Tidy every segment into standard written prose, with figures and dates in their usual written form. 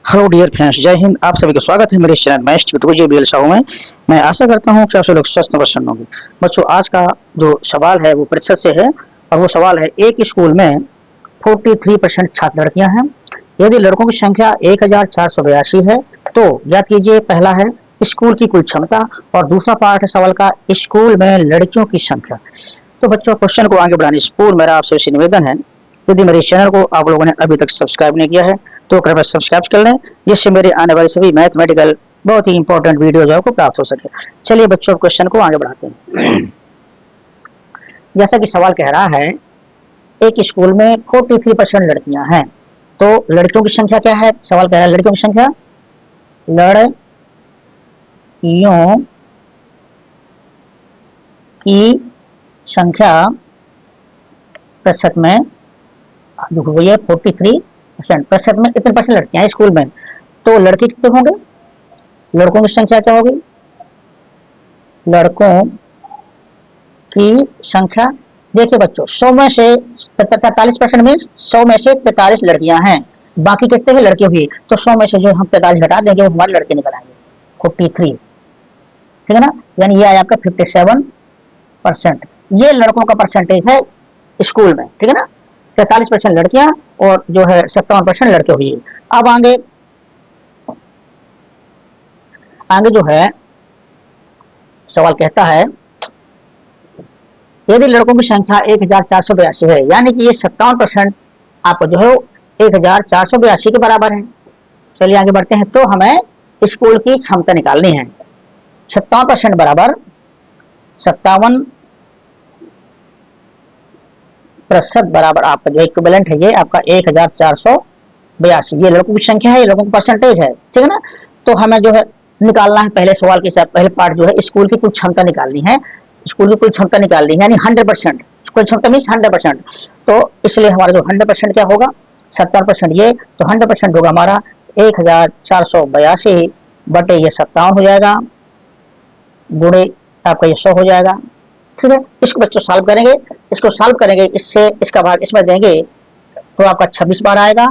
Hello dear friends, जय हिंद। आप सभी का स्वागत है मेरे इस channel maths tutorial JBL Sahu में। मैं आशा करता हूँ कि आप सब लोग स्वस्थ और प्रसन्न होंगे। बच्चों, आज का जो सवाल है वो प्रतिशत से है और वो सवाल है, एक स्कूल में 43% छात्र लड़कियां हैं। यदि लड़कों की संख्या 1482 है तो ज्ञात कीजिए। पहला है स्कूल की कुल क्षमता और दूसरा पार्ट है सवाल का स्कूल में लड़कियों की संख्या। तो बच्चों, क्वेश्चन को आगे बढ़ाने से पूर्व मेरा आपसे निवेदन है, यदि मेरे चैनल को आप लोगों ने अभी तक सब्सक्राइब नहीं किया है तो कृपया सब्सक्राइब कर लें, जिससे मेरे आने वाले सभी मैथमेटिकल बहुत ही इंपॉर्टेंट वीडियो जो आपको प्राप्त हो सके। चलिए बच्चों, क्वेश्चन को आगे बढ़ाते हैं। जैसा कि सवाल कह रहा है, एक स्कूल में 43% लड़कियां हैं, तो लड़कियों की संख्या क्या है? सवाल कह रहा है लड़कियों की संख्या, लड़कियों की संख्या प्रतिशत में देखो ये 43% प्रतिशत में कितने परसेंट लड़कियां हैं स्कूल में, तो लड़के कितने होंगे? लड़कों की संख्या क्या होगी? लड़कों की संख्या देखिए बच्चों, 100 में से 43% में 100 में से 43 लड़कियां हैं, बाकी कितने हैं लड़के हुई, तो 100 में से जो हम 43 घटा देंगे वो हमारे लड़के निकल आएंगे 43, ठीक है ना। यानी ये आया आपका 57%। ये लड़कों का परसेंटेज है स्कूल में, ठीक है ना। 43% लड़कियां और जो है 57% लड़के हुई। अब आगे जो है सवाल कहता है, यदि लड़कों की संख्या 1482 है, यानी कि ये 57% आपको जो है 1482 के बराबर है। चलिए आगे बढ़ते हैं। तो हमें स्कूल की क्षमता निकालनी है। 57% बराबर 57% बराबर आपका जो इक्विवेलेंट है ये आपका 1482। ये लड़कों की संख्या है, ये लोगों का परसेंटेज है, ठीक है ना। तो हमें जो है निकालना है, पहले सवाल के साथ पहले पार्ट जो है स्कूल की कुल क्षमता निकालनी है। स्कूल की कुल क्षमता निकालनी है यानी 100%। कुल क्षमता मीन्स 100%। तो इसलिए हमारा जो 100% क्या होगा? 70% ये, तो 100% होगा हमारा 1482 बटे ये 57 हो जाएगा, गुणे आपका ये 100 हो जाएगा, ठीक है। इसको बच्चों सॉल्व करेंगे, इसको सॉल्व करेंगे, इससे इसका भाग इसमें देंगे तो आपका 26 बार आएगा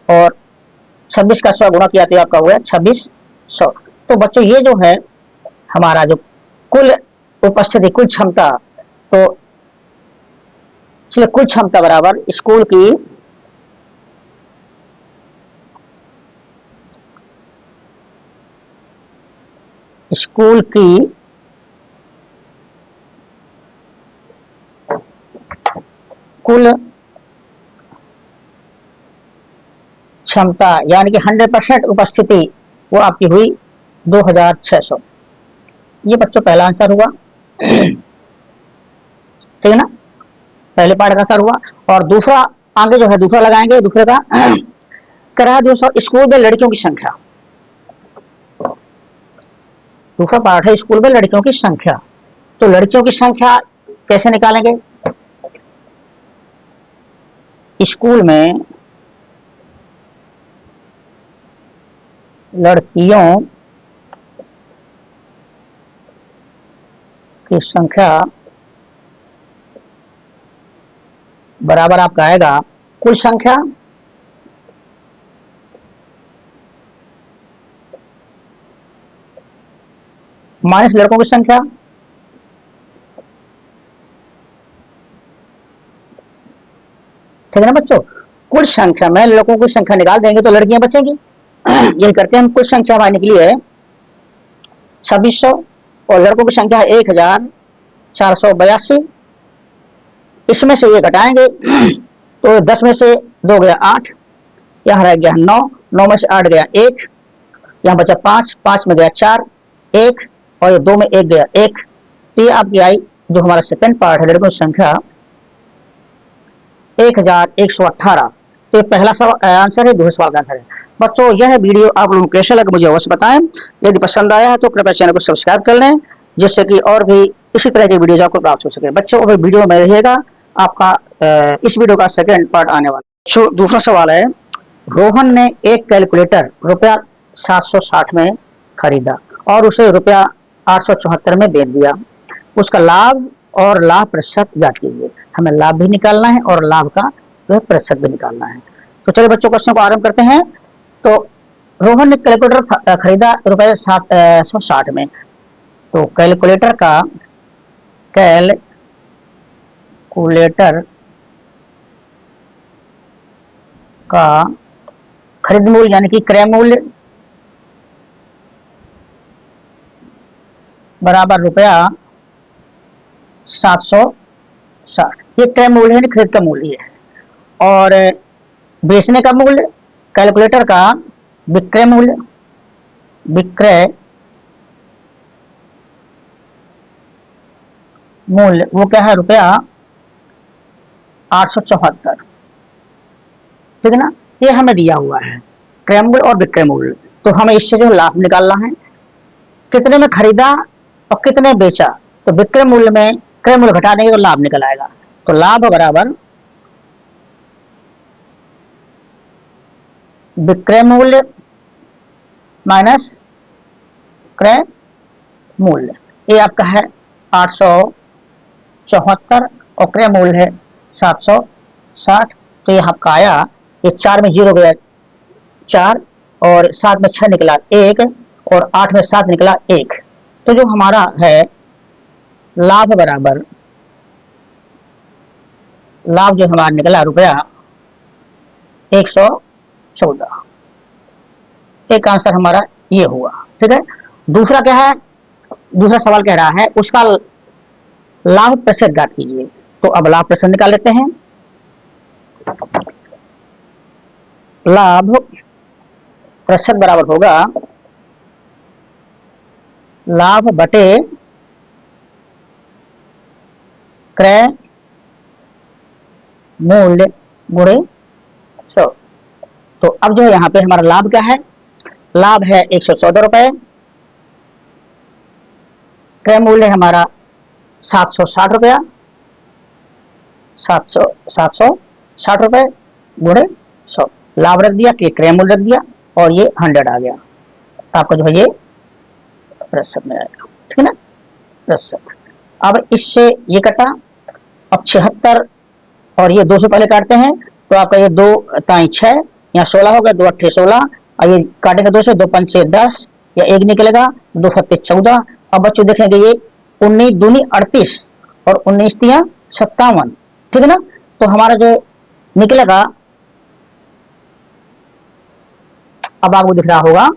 और 26 का 100 गुणा किया तो आपका हुआ 2600। तो बच्चों ये जो है हमारा जो कुल उपस्थिति कुल क्षमता, तो चलिए कुल क्षमता बराबर स्कूल की कुल क्षमता यानी कि 100% उपस्थिति वो आपकी हुई 2600। ये बच्चों पहला आंसर हुआ, ठीक है ना, पहले पार्ट का आंसर हुआ। और दूसरा आगे जो है दूसरा लगाएंगे, दूसरे का कह दोस्तों स्कूल में लड़कियों की संख्या। दूसरा पार्ट है स्कूल में लड़कियों की संख्या। तो लड़कियों की संख्या कैसे निकालेंगे? स्कूल में लड़कियों की संख्या बराबर आपका आएगा कुल संख्या माइनस लड़कों की संख्या, ठीक है ना बच्चों। कुल संख्या में लड़कों की संख्या निकाल देंगे तो लड़कियां बचेंगी। यही करते हैं हम। कुल संख्या हमारी निकली है 2600 और लड़कों की संख्या 1482। इसमें से ये घटाएंगे तो 10 में से 2 गया 8, यहाँ रह गया 9, 9 में से 8 गया 1, यहाँ बचा 5, 5 में गया 4, 1 और 2 में 1 गया 1। तो ये आपकी आई जो हमारा सेकंड पार्ट है लड़कों की संख्या 1118। तो ये पहला आंसर है, दूसरे सवाल का आंसर है। बच्चों यह वीडियो आप लोगों को कैसा लगा मुझे अवश्य बताएं। यदि पसंद आया है तो कृपया चैनल को सब्सक्राइब कर लें, जिससे कि और भी इसी तरह की वीडियोज आपको प्राप्त हो सके। बच्चों अगर वीडियो में रहिएगा, आपका इस वीडियो का सेकंड पार्ट आने वाला। दूसरा सवाल है, रोहन ने एक कैलकुलेटर रुपया 760 में खरीदा और उसे रुपया 874 में बेच दिया। उसका लाभ और लाभ प्रतिशत ज्ञात कीजिए। हमें लाभ भी निकालना है और लाभ का प्रतिशत भी निकालना है। तो चलिए बच्चों क्वेश्चन को आरंभ करते हैं। तो रोहन ने कैलकुलेटर खरीदा रुपए 760 में। तो कैलकुलेटर का खरीद मूल्य यानी कि क्रय मूल्य बराबर रुपया 760। ये क्रय मूल्य है, खरीद का मूल्य है। और बेचने का मूल्य, कैलकुलेटर का विक्रय मूल्य वो क्या है, रुपया 874। ठीक है ना। ये हमें दिया हुआ है क्रय मूल्य और विक्रय मूल्य। तो हमें इससे जो लाभ निकालना है, कितने में खरीदा और कितने बेचा, तो विक्रय मूल्य में क्रय मूल्य घटा देंगे तो लाभ निकल आएगा। तो लाभ बराबर विक्रय मूल्य माइनस क्रय मूल्य। ये आपका है 874 और क्रय मूल्य है 760। तो ये आपका आया, ये 4 में 0 गया 4 और 7 में 6 निकला 1 और 8 में 7 निकला 1। तो जो हमारा है लाभ बराबर, लाभ जो हमारा निकला रुपया 114। एक आंसर हमारा ये हुआ। ठीक है। दूसरा क्या है, दूसरा सवाल कह रहा है उसका लाभ प्रतिशत ज्ञात कीजिए। तो अब लाभ प्रतिशत निकाल लेते हैं। लाभ प्रतिशत बराबर होगा लाभ बटे क्रय मूल्य गुणे 100। तो अब जो है यहाँ पे हमारा लाभ क्या है, लाभ है 114 रुपए, क्रय मूल्य हमारा 760 रुपया, 760 रुपए गुणे 100। लाभ रख दिया कि क्रय मूल्य रख दिया और ये 100 आ गया। आपका जो है ये प्रतिशत में आएगा। ठीक है ना, प्रतिशत। अब इससे ये कटा, अब 76 और ये 2 से पहले काटते हैं तो आपका ये 2 ताई 6, यहाँ 16 होगा, 2 अट्ठे 16 और ये काटेंगे 2 से, 2 पंचे 10 या 1 निकलेगा, 2 सत्ते 14। अब बच्चों देखेंगे ये 19 दूनी 38 और 19 तिया 57। ठीक है ना। तो हमारा जो निकलेगा, अब आपको दिख रहा होगा,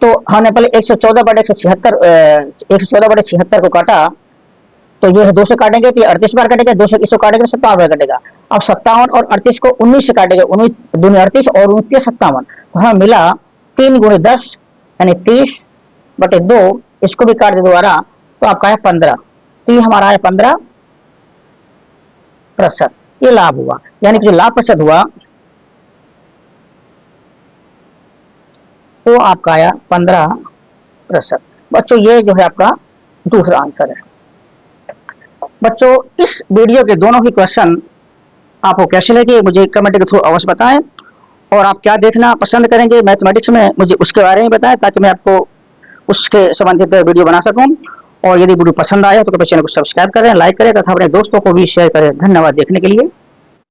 तो हमने पहले 114 बटे 176 को काटा, तो ये है 2 से काटेंगे तो ये 38 बार कटेगा, 2 से इसको काटेंगे 57 बार कटेगा। अब 57 और 38 को 19 से काटेंगे, 19 दूनी 38 और 19 57। तो हमें मिला 3 गुणे 10 यानी 30 बटे 2। इसको भी काट दे दोबारा तो आपका है 15। तो ये हमारा है 15%। ये लाभ हुआ, यानी कि जो लाभ प्रतिशत हुआ वो आपका आया 15%। बच्चों ये जो है आपका दूसरा आंसर है। बच्चों इस वीडियो के दोनों ही क्वेश्चन आपको कैसे लगे मुझे कमेंट के थ्रू अवश्य बताएं, और आप क्या देखना पसंद करेंगे मैथमेटिक्स में मुझे उसके बारे में बताएं, ताकि मैं आपको उसके संबंधित वीडियो बना सकूं। और यदि वीडियो पसंद आया तो कृपया चैनल को सब्सक्राइब करें, लाइक करें तथा अपने दोस्तों को भी शेयर करें। धन्यवाद देखने के लिए।